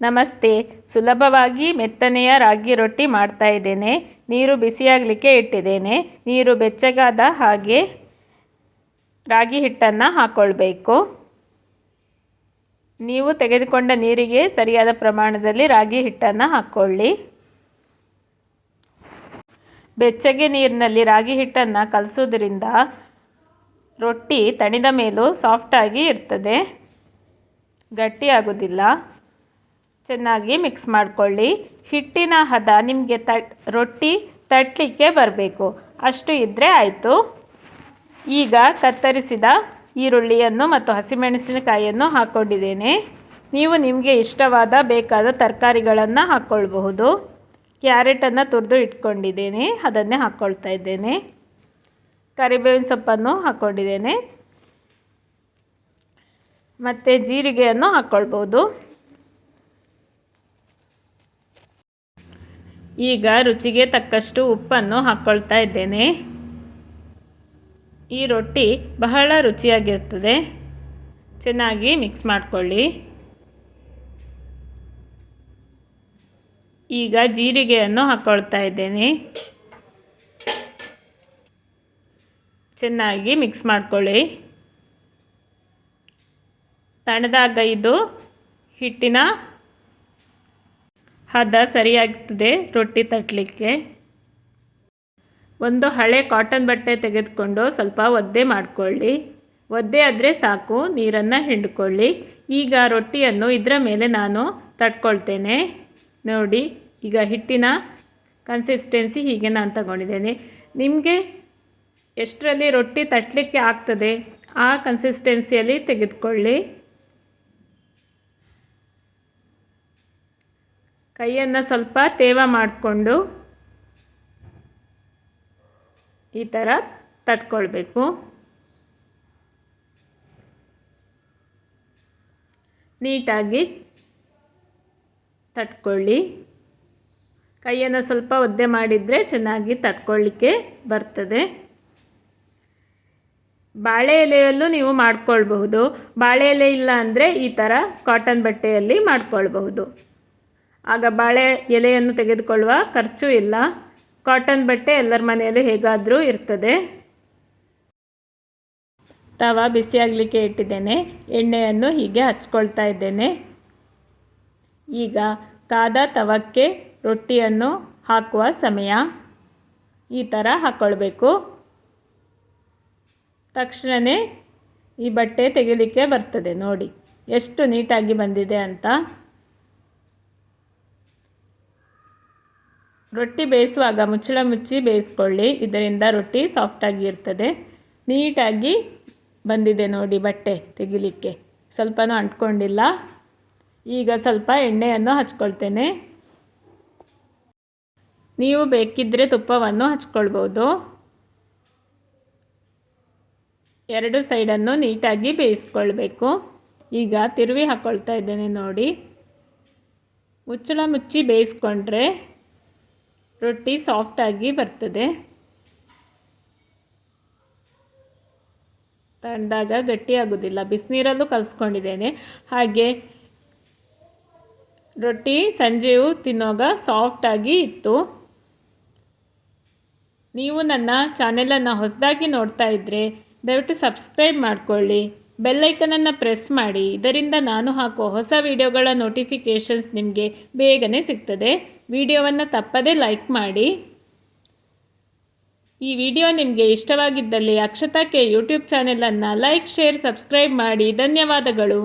ನಮಸ್ತೆ. ಸುಲಭವಾಗಿ ಮೆತ್ತನೆಯ ರಾಗಿ ರೊಟ್ಟಿ ಮಾಡ್ತಾ ಇದ್ದೇನೆ. ನೀರು ಬಿಸಿಯಾಗಲಿಕ್ಕೆ ಇಟ್ಟಿದ್ದೇನೆ. ನೀರು ಬೆಚ್ಚಗಾದ ಹಾಗೆ ರಾಗಿ ಹಿಟ್ಟನ್ನು ಹಾಕ್ಕೊಳ್ಬೇಕು. ನೀವು ತೆಗೆದುಕೊಂಡ ನೀರಿಗೆ ಸರಿಯಾದ ಪ್ರಮಾಣದಲ್ಲಿ ರಾಗಿ ಹಿಟ್ಟನ್ನು ಹಾಕ್ಕೊಳ್ಳಿ. ಬೆಚ್ಚಗೆ ನೀರಿನಲ್ಲಿ ರಾಗಿ ಹಿಟ್ಟನ್ನು ಕಲಸೋದ್ರಿಂದ ರೊಟ್ಟಿ ತಣಿದ ಮೇಲೂ ಸಾಫ್ಟಾಗಿ ಇರ್ತದೆ, ಗಟ್ಟಿಯಾಗೋದಿಲ್ಲ. ಚೆನ್ನಾಗಿ ಮಿಕ್ಸ್ ಮಾಡಿಕೊಳ್ಳಿ. ಹಿಟ್ಟಿನ ಹದ ನಿಮಗೆ ರೊಟ್ಟಿ ತಟ್ಟಲಿಕ್ಕೆ ಬರಬೇಕು, ಅಷ್ಟು ಇದ್ದರೆ ಆಯಿತು. ಈಗ ಕತ್ತರಿಸಿದ ಈರುಳ್ಳಿಯನ್ನು ಮತ್ತು ಹಸಿಮೆಣಸಿನಕಾಯಿಯನ್ನು ಹಾಕ್ಕೊಂಡಿದ್ದೇನೆ. ನೀವು ನಿಮಗೆ ಇಷ್ಟವಾದ ಬೇಕಾದ ತರಕಾರಿಗಳನ್ನು ಹಾಕ್ಕೊಳ್ಬಹುದು. ಕ್ಯಾರೆಟನ್ನು ತುರಿದು ಇಟ್ಕೊಂಡಿದ್ದೇನೆ, ಅದನ್ನೇ ಹಾಕ್ಕೊಳ್ತಾ ಇದ್ದೇನೆ. ಕರಿಬೇವಿನ ಸೊಪ್ಪನ್ನು ಹಾಕ್ಕೊಂಡಿದ್ದೇನೆ ಮತ್ತು ಜೀರಿಗೆಯನ್ನು ಹಾಕ್ಕೊಳ್ಬೋದು. ಈಗ ರುಚಿಗೆ ತಕ್ಕಷ್ಟು ಉಪ್ಪನ್ನು ಹಾಕ್ಕೊಳ್ತಾ ಇದ್ದೇನೆ. ಈ ರೊಟ್ಟಿ ಬಹಳ ರುಚಿಯಾಗಿರ್ತದೆ. ಚೆನ್ನಾಗಿ ಮಿಕ್ಸ್ ಮಾಡಿಕೊಳ್ಳಿ. ಈಗ ಜೀರಿಗೆಯನ್ನು ಹಾಕ್ಕೊಳ್ತಾ ಇದ್ದೇನೆ. ಚೆನ್ನಾಗಿ ಮಿಕ್ಸ್ ಮಾಡಿಕೊಳ್ಳಿ. ತಣ್ಣದಾಗ ಇದು ಹಿಟ್ಟಿನ ಹದ ಸರಿಯಾಗ್ತದೆ ರೊಟ್ಟಿ ತಟ್ಟಲಿಕ್ಕೆ. ಒಂದು ಹಳೆ ಕಾಟನ್ ಬಟ್ಟೆ ತೆಗೆದುಕೊಂಡು ಸ್ವಲ್ಪ ಒದ್ದೆ ಮಾಡಿಕೊಳ್ಳಿ. ಒದ್ದೆ ಆದರೆ ಸಾಕು, ನೀರನ್ನು ಹಿಂಡ್ಕೊಳ್ಳಿ. ಈಗ ರೊಟ್ಟಿಯನ್ನು ಇದರ ಮೇಲೆ ನಾನು ತಟ್ಕೊಳ್ತೇನೆ. ನೋಡಿ, ಈಗ ಹಿಟ್ಟಿನ ಕನ್ಸಿಸ್ಟೆನ್ಸಿ ಹೀಗೆ ನಾನು ತಗೊಂಡಿದ್ದೇನೆ. ನಿಮಗೆ ಎಷ್ಟರಲ್ಲಿ ರೊಟ್ಟಿ ತಟ್ಟಲಿಕ್ಕೆ ಆಗ್ತದೆ ಆ ಕನ್ಸಿಸ್ಟೆನ್ಸಿಯಲ್ಲಿ ತೆಗೆದುಕೊಳ್ಳಿ. ಕೈಯನ್ನು ಸ್ವಲ್ಪ ತೇವ ಮಾಡಿಕೊಂಡು ಈ ಥರ ತಟ್ಕೊಳ್ಬೇಕು. ನೀಟಾಗಿ ತಟ್ಕೊಳ್ಳಿ. ಕೈಯನ್ನು ಸ್ವಲ್ಪ ಒದ್ದೆ ಮಾಡಿದರೆ ಚೆನ್ನಾಗಿ ತಟ್ಕೊಳ್ಳಿಕ್ಕೆ ಬರ್ತದೆ. ಬಾಳೆ ಎಲೆಯಲ್ಲೂ ನೀವು ಮಾಡ್ಕೊಳ್ಬಹುದು. ಬಾಳೆ ಎಲೆ ಇಲ್ಲ ಅಂದರೆ ಈ ಥರ ಕಾಟನ್ ಬಟ್ಟೆಯಲ್ಲಿ ಮಾಡ್ಕೊಳ್ಬಹುದು. ಆಗ ಬಾಳೆ ಎಲೆಯನ್ನು ತೆಗೆದುಕೊಳ್ಳುವ ಖರ್ಚು ಇಲ್ಲ. ಕಾಟನ್ ಬಟ್ಟೆ ಎಲ್ಲರ ಮನೆಯಲ್ಲೂ ಹೇಗಾದರೂ ಇರ್ತದೆ. ತವ ಬಿಸಿಯಾಗಲಿಕ್ಕೆ ಇಟ್ಟಿದ್ದೇನೆ. ಎಣ್ಣೆಯನ್ನು ಹೀಗೆ ಹಚ್ಕೊಳ್ತಾ ಇದ್ದೇನೆ. ಈಗ ಕಾದ ತವಕ್ಕೆ ರೊಟ್ಟಿಯನ್ನು ಹಾಕುವ ಸಮಯ. ಈ ಥರ ಹಾಕ್ಕೊಳ್ಬೇಕು. ತಕ್ಷಣವೇ ಈ ಬಟ್ಟೆ ತೆಗಿಲಿಕ್ಕೆ ಬರ್ತದೆ. ನೋಡಿ ಎಷ್ಟು ನೀಟಾಗಿ ಬಂದಿದೆ ಅಂತ. ರೊಟ್ಟಿ ಬೇಯಿಸುವಾಗ ಮುಚ್ಚಳ ಮುಚ್ಚಿ ಬೇಯಿಸ್ಕೊಳ್ಳಿ, ಇದರಿಂದ ರೊಟ್ಟಿ ಸಾಫ್ಟಾಗಿ ಇರ್ತದೆ. ನೀಟಾಗಿ ಬಂದಿದೆ ನೋಡಿ ಬಟ್ಟೆ ತೆಗಿಲಿಕ್ಕೆ, ಸ್ವಲ್ಪನೂ ಅಂಟ್ಕೊಂಡಿಲ್ಲ. ಈಗ ಸ್ವಲ್ಪ ಎಣ್ಣೆಯನ್ನು ಹಚ್ಕೊಳ್ತೇನೆ. ನೀವು ಬೇಕಿದ್ದರೆ ತುಪ್ಪವನ್ನು ಹಚ್ಕೊಳ್ಬೋದು. ಎರಡು ಸೈಡನ್ನು ನೀಟಾಗಿ ಬೇಯಿಸ್ಕೊಳ್ಬೇಕು. ಈಗ ತಿರುವಿ ಹಾಕ್ಕೊಳ್ತಾ ಇದ್ದೇನೆ. ನೋಡಿ, ಮುಚ್ಚಳ ಮುಚ್ಚಿ ಬೇಯಿಸ್ಕೊಂಡ್ರೆ ರೊಟ್ಟಿ ಸಾಫ್ಟಾಗಿ ಬರ್ತದೆ. ತಣ್ಣದಾಗ ಗಟ್ಟಿಯಾಗೋದಿಲ್ಲ. ಬಿಸಿನೀರಲ್ಲೂ ಕಲಿಸ್ಕೊಂಡಿದ್ದೇನೆ. ಹಾಗೆ ರೊಟ್ಟಿ ಸಂಜೆಯೂ ತಿನ್ನುವಾಗ ಸಾಫ್ಟಾಗಿ ಇತ್ತು. ನೀವು ನನ್ನ ಚಾನೆಲನ್ನು ಹೊಸದಾಗಿ ನೋಡ್ತಾ ಇದ್ದರೆ ದಯವಿಟ್ಟು ಸಬ್ಸ್ಕ್ರೈಬ್ ಮಾಡಿಕೊಳ್ಳಿ. ಬೆಲ್ಲೈಕನನ್ನು ಪ್ರೆಸ್ ಮಾಡಿ. ಇದರಿಂದ ನಾನು ಹಾಕೋ ಹೊಸ ವಿಡಿಯೋಗಳ ನೋಟಿಫಿಕೇಷನ್ಸ್ ನಿಮಗೆ ಬೇಗನೆ ಸಿಗ್ತದೆ. ವಿಡಿಯೋವನ್ನು ತಪ್ಪದೇ ಲೈಕ್ ಮಾಡಿ. ಈ ವಿಡಿಯೋ ನಿಮಗೆ ಇಷ್ಟವಾಗಿದ್ದಲ್ಲಿ ಅಕ್ಷತಾ ಕೆ ಯೂಟ್ಯೂಬ್ ಚಾನೆಲನ್ನು ಲೈಕ್, ಶೇರ್, ಸಬ್ಸ್ಕ್ರೈಬ್ ಮಾಡಿ. ಧನ್ಯವಾದಗಳು.